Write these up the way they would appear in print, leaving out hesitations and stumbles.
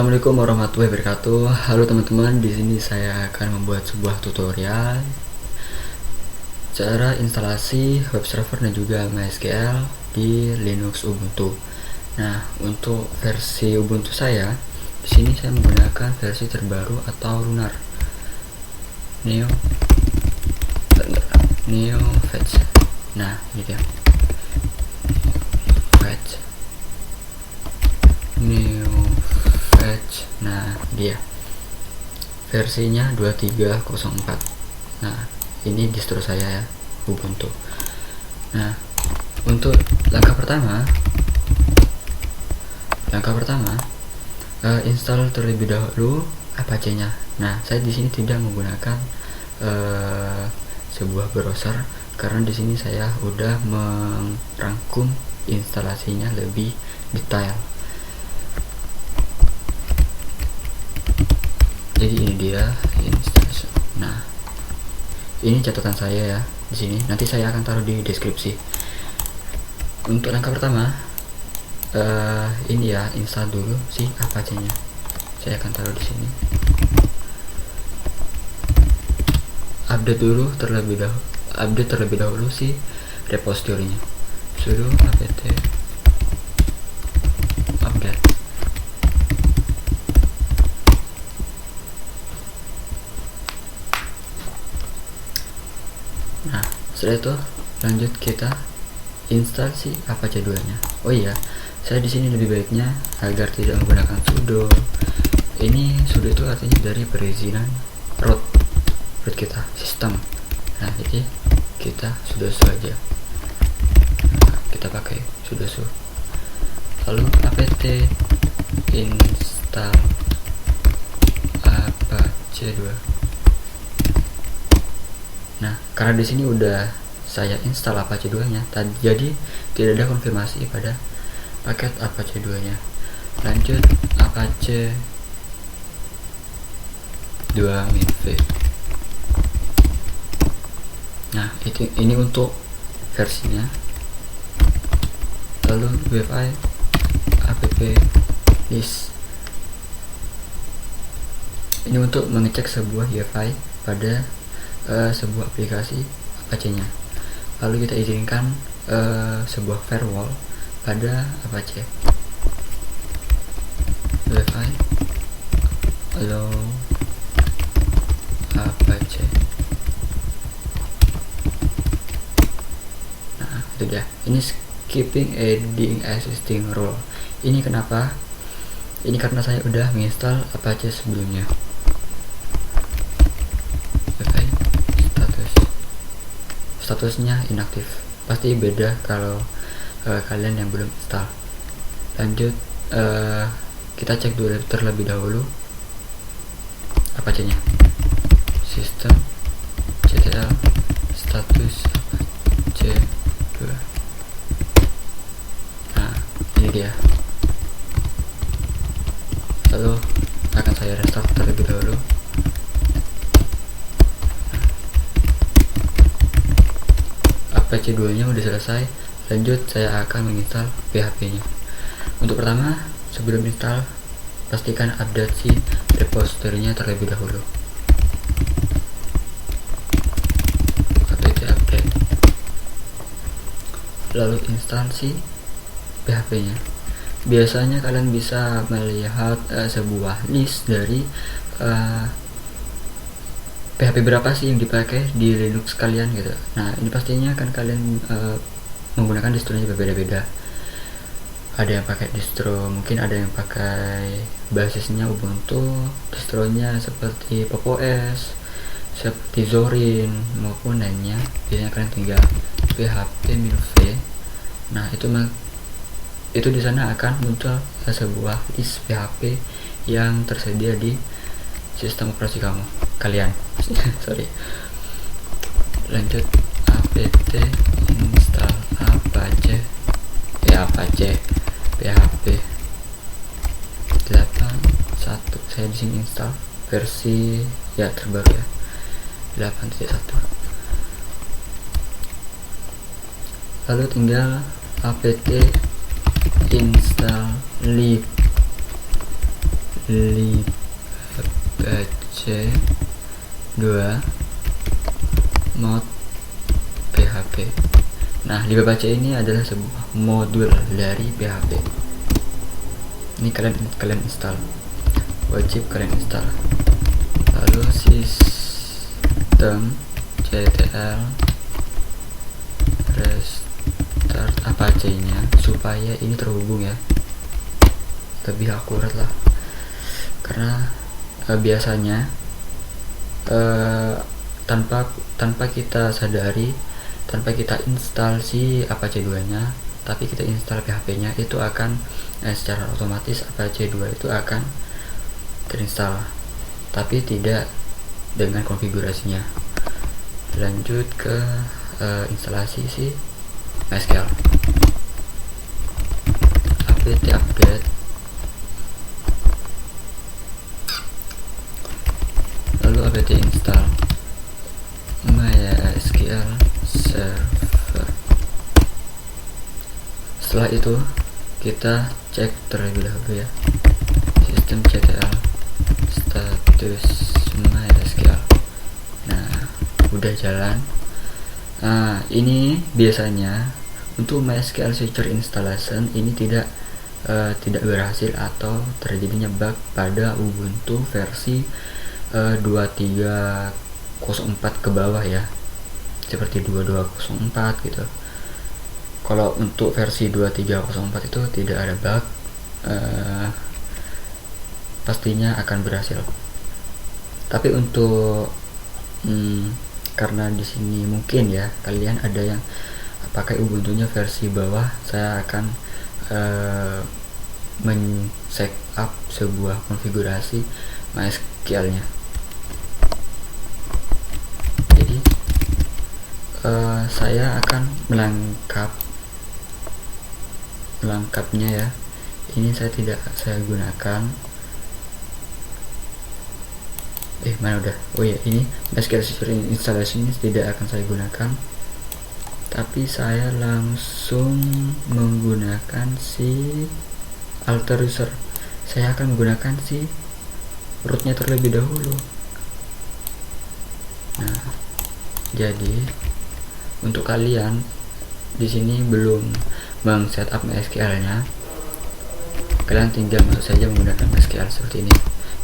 Assalamualaikum warahmatullahi wabarakatuh. Halo teman-teman, di sini saya akan membuat sebuah tutorial cara instalasi web server dan juga MySQL di Linux Ubuntu. Nah, untuk versi Ubuntu saya, di sini saya menggunakan versi terbaru atau Lunar Neo Fetch. Nah, ini dia. Fetch. Neo Fetch. Nah, dia. Versinya 2304. Nah, ini distro saya ya, Ubuntu. Nah, untuk langkah pertama install terlebih dahulu Apache-nya. Nah, saya di sini tidak menggunakan sebuah browser karena di sini saya udah merangkum instalasinya lebih detail. Jadi ini dia instalasi. Nah, ini catatan saya ya di sini. Nanti saya akan taruh di deskripsi. Untuk langkah pertama, ini ya, install dulu si Apache-nya. Saya akan taruh di sini. Update terlebih dahulu si repositorinya. Sudo apt update. Nah, setelah itu lanjut kita install si Apache 2-nya. Oh iya, saya di sini lebih baiknya agar tidak menggunakan sudo. Ini sudo itu artinya dari perizinan root kita, sistem. Nah, jadi kita sudo aja. Nah, kita pakai sudo. Lalu apt install Apache 2. Nah, karena di sini udah saya install Apache 2-nya, jadi tidak ada konfirmasi pada paket Apache 2-nya. Lanjut Apache 2 minv. Nah, ini untuk versinya. Lalu wfi app list. Ini untuk mengecek sebuah UEFI pada sebuah aplikasi Apache-nya. Lalu kita izinkan sebuah firewall pada Apache. Wfi allow Apache. Nah, itu dia. Ini skipping adding existing role. Ini kenapa? Ini karena saya udah menginstal Apache sebelumnya. Statusnya inaktif. Pasti beda kalau kalian yang belum install. Lanjut, kita cek dulu terlebih dahulu Apache-nya. Sistem ctl status Apache 2. Nah, ini dia. Lalu akan saya restart terlebih dahulu. Apache 2-nya udah selesai. Lanjut, saya akan menginstal PHP-nya. Untuk pertama, sebelum install, pastikan update si repositorinya terlebih dahulu. Apt update. Lalu install si PHP-nya. Biasanya kalian bisa melihat sebuah list dari PHP berapa sih yang dipakai di Linux kalian gitu. Nah, ini pastinya kan kalian menggunakan distronya berbeda-beda. Ada yang pakai distro, mungkin ada yang pakai basisnya Ubuntu, distronya seperti Pop! OS, seperti Zorin maupun lainnya. Biasanya kalian tinggal php-v. Nah, itu di sana akan muncul sebuah list PHP yang tersedia di sistem operasi kalian. Sorry. Lanjut apt install Apache php 8.1. Saya di sini install versi ya terbaru ya, 8.1. Lalu tinggal apt install lib libace 2 mod PHP. Nah, libace ini adalah sebuah modul dari PHP. Ini kalian install, wajib kalian install. Lalu sistem ctl restart apache-nya supaya ini terhubung ya, lebih akurat lah, karena biasanya tanpa kita sadari, tanpa kita install si Apache 2 nya, tapi kita install PHP nya, itu akan secara otomatis Apache 2 itu akan terinstall, tapi tidak dengan konfigurasinya. Lanjut ke instalasi si MySQL, apt update, lalu apt install MySQL server. Setelah itu kita cek terlebih dahulu ya, sistem ctl status MySQL. Nah, udah jalan. Nah, ini biasanya untuk MySQL Secure Installation ini tidak berhasil atau terjadinya bug pada Ubuntu versi 2304 ke bawah ya, seperti 2204 gitu. Kalau untuk versi 2304 itu tidak ada bug, pastinya akan berhasil. Tapi untuk karena di sini mungkin ya kalian ada yang pakai Ubuntunya versi bawah, saya akan men-set up sebuah konfigurasi MySQL-nya. Jadi saya akan melengkapnya ya. Ini saya gunakan. Mana udah? Oh ya, ini MySQL Secure Installation ini tidak akan saya gunakan, tapi saya langsung menggunakan si alter user. Saya akan menggunakan si rootnya terlebih dahulu. Nah, jadi untuk kalian di sini belum meng-setup MySQL-nya, kalian tinggal masuk saja menggunakan MySQL seperti ini.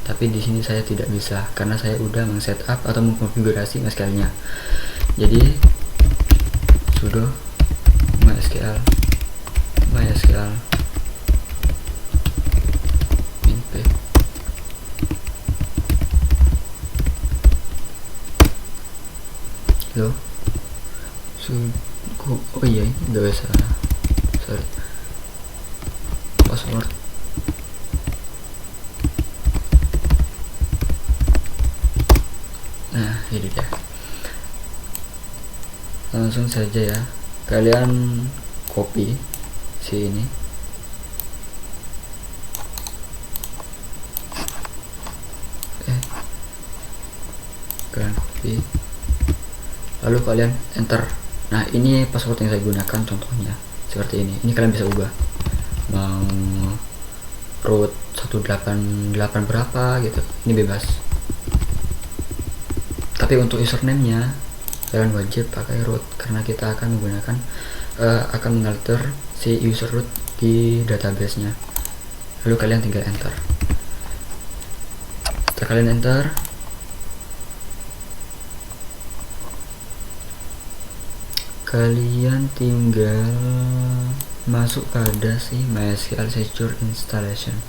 Tapi di sini saya tidak bisa karena saya udah meng-setup atau mengkonfigurasi MySQL-nya. Jadi sudo MySQL minp. Loh, oh iya, ini nggak bisa, sorry, password. Nah, ini dia. Langsung saja ya, kalian copy si ini, kalian copy, lalu kalian enter. Nah, ini password yang saya gunakan, contohnya seperti ini. Ini kalian bisa ubah, mau root 188 berapa gitu, ini bebas. Tapi untuk username-nya kalian wajib pakai root karena kita akan menggunakan akan mengalter si user root di database-nya. Lalu kalian tinggal enter. Setelah kalian enter, kalian tinggal masuk pada si MySQL Secure Installation,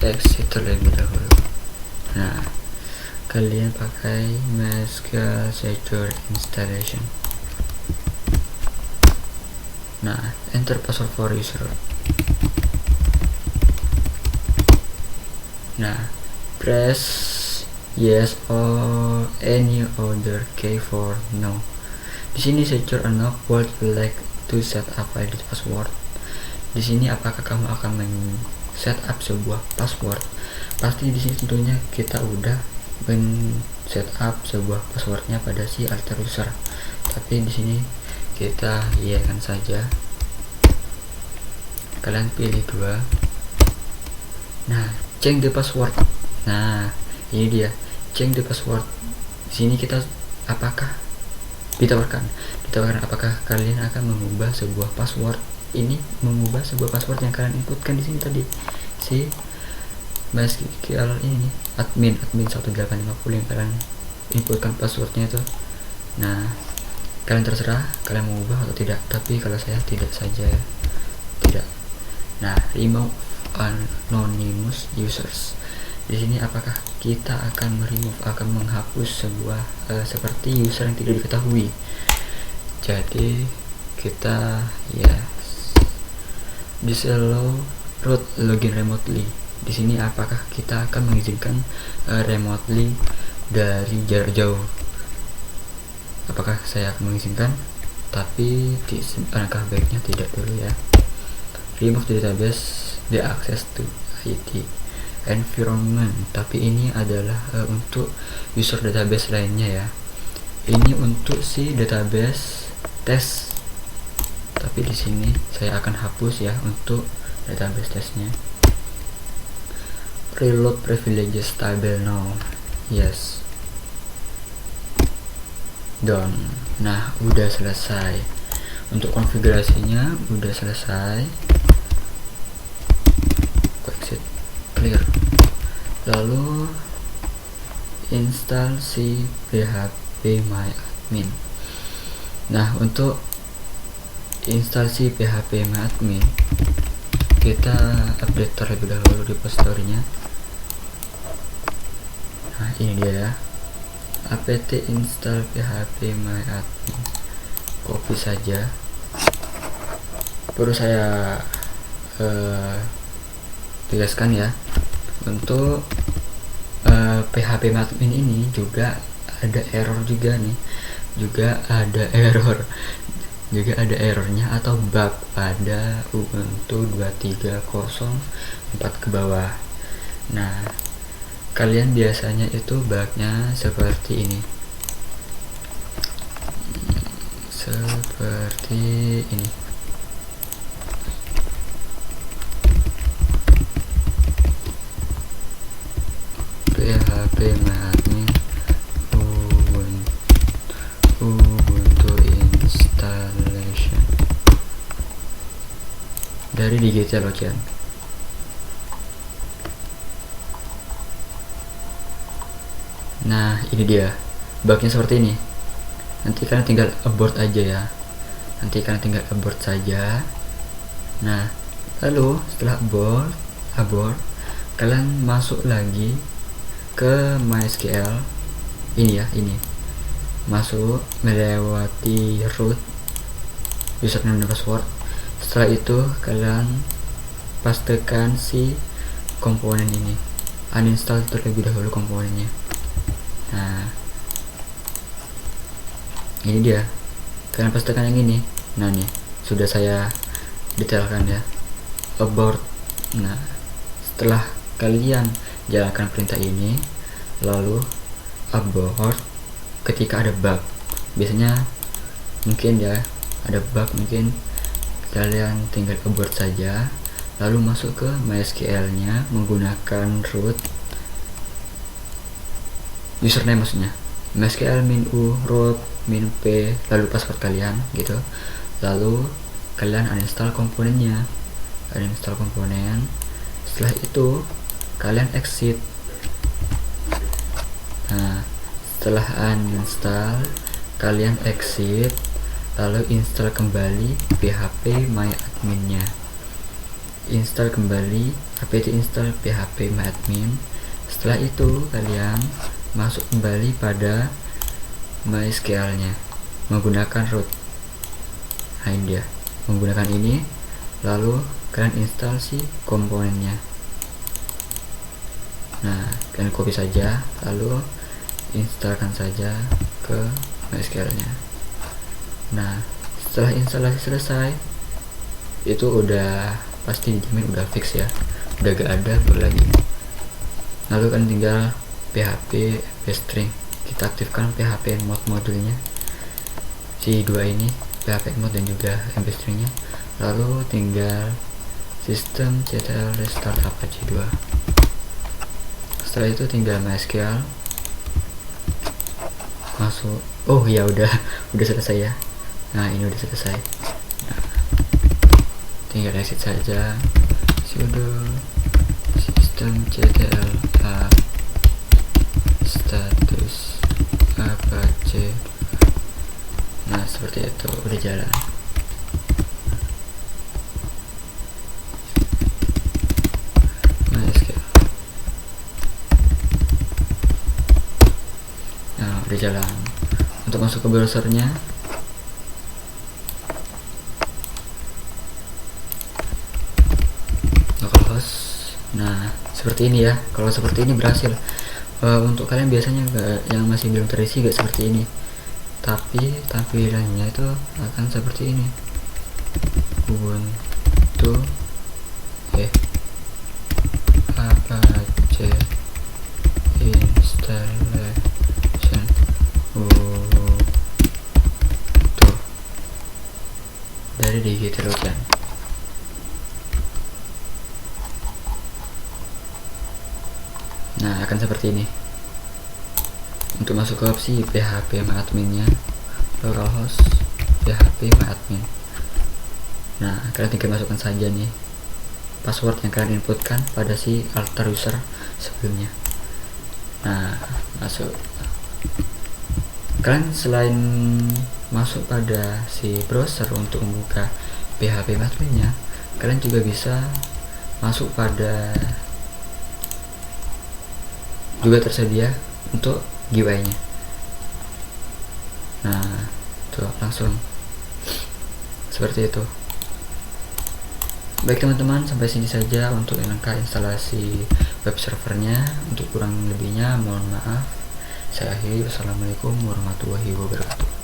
exit terlebih dahulu. Nah, kalian pakai MySQL Secure Installation. Nah, enter password for user. Nah, press yes or any other key for no. Di sini secure enough, would you like to set up valid password? Di sini apakah kamu akan men-set up sebuah password? Pasti di sini tentunya kita udah men-set up sebuah passwordnya pada si alter user. Tapi di sini kita iyakan saja. Kalian pilih 2. Nah, change the password. Nah, ini dia change the password. Di sini kita apakah ditawarkan apakah kalian akan mengubah sebuah password yang kalian inputkan di sini tadi, si MySQL ini admin 1850 yang kalian inputkan passwordnya itu. Nah, kalian terserah kalian mau ubah atau tidak, tapi kalau saya tidak. Nah, remove anonymous users. Di sini apakah kita akan menghapus sebuah seperti user yang tidak diketahui. Jadi kita disallow root login remotely. Di sini apakah kita akan mengizinkan remotely dari jarak jauh. Apakah saya akan mengizinkan? Tapi alangkah baiknya tidak dulu ya. Remove the database, the access to IT environment. Tapi ini adalah untuk user database lainnya ya. Ini untuk si database test. Tapi di sini saya akan hapus ya untuk database testnya. Reload privileges table now. Yes. Done. Nah, udah selesai. Untuk konfigurasinya udah selesai. Exit clear. Lalu install si PHP My Admin. Nah, untuk instalasi PHP My Admin kita update terlebih dahulu repository-nya. Nah, ini dia ya, apt install PHP My Admin. Copy saja. Perlu saya jelaskan ya, untuk PHP My Admin ini juga ada error juga nih, juga ada errornya atau bug pada Ubuntu 23.04 ke bawah. Nah, kalian biasanya itu bugnya seperti ini, PHP My Admin Ubuntu installation dari Digital Ocean. Nah, ini dia bugnya seperti ini. Nanti kalian tinggal abort aja ya. Nah, lalu setelah abort, kalian masuk lagi ke MySQL ini ya, masuk melewati root username dan password. Setelah itu kalian pastekan si komponen ini, uninstall terlebih dahulu komponennya. Nah, ini dia, kalian pastikan yang ini. Nah, nih sudah saya detailkan ya, abort. Nah, setelah kalian jalankan perintah ini lalu abort ketika ada bug, biasanya mungkin ya ada bug, mungkin kalian tinggal abort saja lalu masuk ke MySQL nya menggunakan root username, maksudnya MySQL -u root -p lalu password kalian gitu. Lalu kalian uninstall komponen. Setelah itu kalian exit. Nah, setelah uninstall kalian exit lalu install kembali PHP My Admin nya. Install kembali apt install PHP My Admin. Setelah itu kalian masuk kembali pada MySQL nya menggunakan root. Nah, ini dia, menggunakan ini lalu kalian install si komponennya. Nah, kalian copy saja lalu instalkan saja ke MySQL nya. Nah, setelah instalasi selesai itu udah pasti dijamin udah fix ya, udah gak ada bug lagi. Lalu kalian tinggal PHP string, kita aktifkan PHP mode modulnya si dua ini, PHP mode dan juga MP stringnya. Lalu tinggal sistem ctl restart apache 2. setelah itu tinggal MySQL masuk. Oh ya udah udah selesai ya. Nah ini udah selesai. Nah, tinggal exit saja. Sudo systemctl status apache. Nah seperti itu udah jalan. Nah udah jalan. Untuk masuk ke browsernya, localhost. Nah seperti ini ya. Kalau seperti ini berhasil. Untuk kalian biasanya yang masih belum terisi gak seperti ini, tapi tampilannya itu akan seperti ini. Ubuntu apache installation tuh dari DigitalOcean. Nah akan seperti ini. Untuk masuk ke opsi PHP adminnya, localhost PHP admin. Nah kalian tinggal masukkan saja nih password yang kalian inputkan pada si alter user sebelumnya. Nah masuk. Kalian selain masuk pada si browser untuk membuka PHP adminnya, kalian juga bisa masuk pada, juga tersedia untuk GUI nya. Nah tuh langsung seperti itu. Baik teman-teman, sampai sini saja untuk langkah instalasi web servernya. Untuk kurang lebihnya mohon maaf. Saya akhiri. Wassalamualaikum warahmatullahi wabarakatuh.